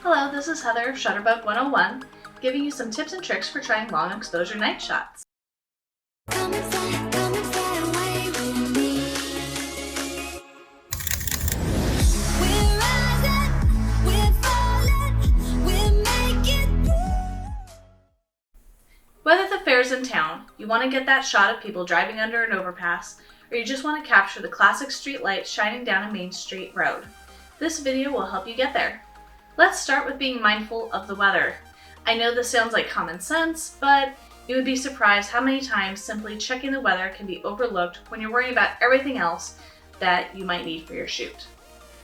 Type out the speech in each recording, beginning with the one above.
Hello, this is Heather of Shutterbug 101, giving you some tips and tricks for trying long exposure night shots. Come and fly away with me. We're rising, we're falling, we're making through. Whether the fair's in town, you want to get that shot of people driving under an overpass, or you just want to capture the classic street lights shining down a main street road, this video will help you get there. Let's start with being mindful of the weather. I know this sounds like common sense, but you would be surprised how many times simply checking the weather can be overlooked when you're worrying about everything else that you might need for your shoot.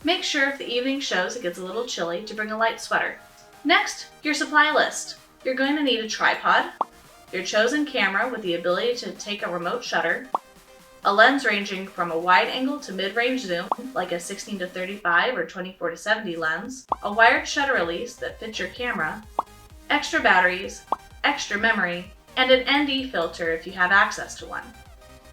Make sure if the evening shows it gets a little chilly to bring a light sweater. Next, your supply list. You're going to need a tripod, your chosen camera with the ability to take a remote shutter, a lens ranging from a wide angle to mid-range zoom, like a 16-35 or 24-70 lens, a wired shutter release that fits your camera, extra batteries, extra memory, and an ND filter if you have access to one.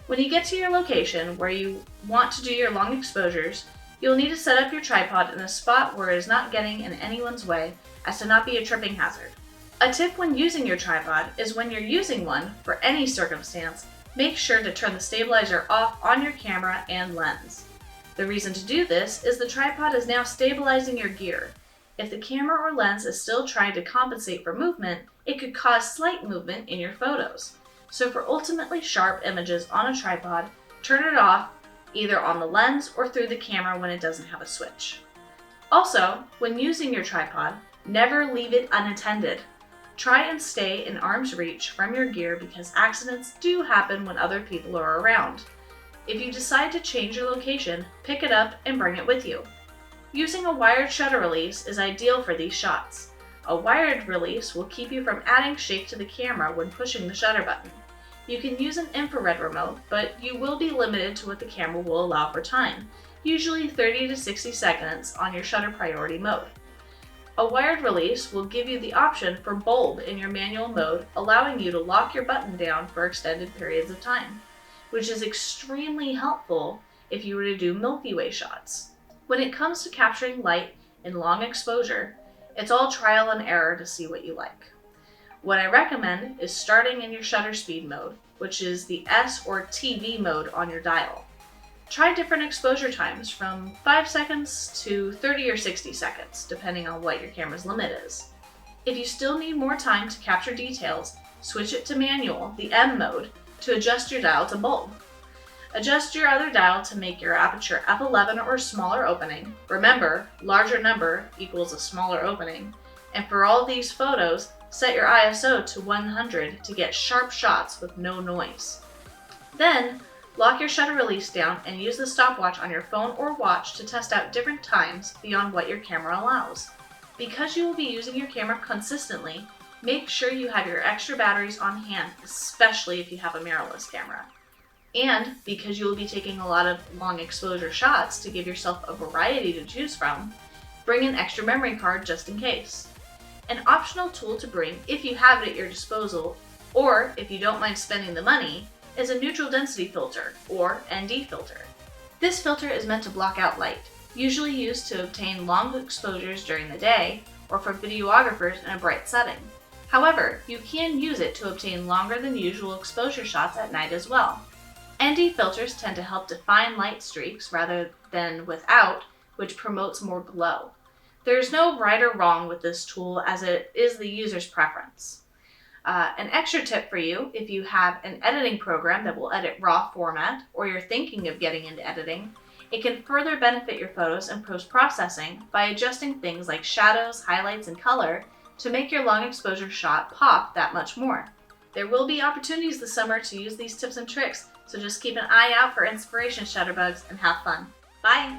When you get to your location where you want to do your long exposures, you'll need to set up your tripod in a spot where it is not getting in anyone's way as to not be a tripping hazard. A tip when using your tripod is when you're using one for any circumstance, make sure to turn the stabilizer off on your camera and lens. The reason to do this is the tripod is now stabilizing your gear. If the camera or lens is still trying to compensate for movement, it could cause slight movement in your photos. So for ultimately sharp images on a tripod, turn it off either on the lens or through the camera when it doesn't have a switch. Also, when using your tripod, never leave it unattended. Try and stay in arm's reach from your gear because accidents do happen when other people are around. If you decide to change your location, pick it up and bring it with you. Using a wired shutter release is ideal for these shots. A wired release will keep you from adding shake to the camera when pushing the shutter button. You can use an infrared remote, but you will be limited to what the camera will allow for time, usually 30 to 60 seconds on your shutter priority mode. A wired release will give you the option for bulb in your manual mode, allowing you to lock your button down for extended periods of time, which is extremely helpful if you were to do Milky Way shots. When it comes to capturing light in long exposure, it's all trial and error to see what you like. What I recommend is starting in your shutter speed mode, which is the S or TV mode on your dial. Try different exposure times from 5 seconds to 30 or 60 seconds, depending on what your camera's limit is. If you still need more time to capture details, switch it to manual, the M mode, to adjust your dial to bulb. Adjust your other dial to make your aperture f11 or smaller opening. Remember, larger number equals a smaller opening. And for all these photos, set your ISO to 100 to get sharp shots with no noise. Then, lock your shutter release down and use the stopwatch on your phone or watch to test out different times beyond what your camera allows. Because you will be using your camera consistently, make sure you have your extra batteries on hand, especially if you have a mirrorless camera. And because you will be taking a lot of long exposure shots to give yourself a variety to choose from, bring an extra memory card just in case. An optional tool to bring if you have it at your disposal, or if you don't mind spending the money, is a neutral density filter, or ND filter. This filter is meant to block out light, usually used to obtain long exposures during the day or for videographers in a bright setting. However, you can use it to obtain longer than usual exposure shots at night as well. ND filters tend to help define light streaks rather than without, which promotes more glow. There is no right or wrong with this tool as it is the user's preference. An extra tip for you, if you have an editing program that will edit raw format, or you're thinking of getting into editing, it can further benefit your photos in post-processing by adjusting things like shadows, highlights, and color to make your long exposure shot pop that much more. There will be opportunities this summer to use these tips and tricks, so just keep an eye out for inspiration, Shutterbugs, and have fun. Bye!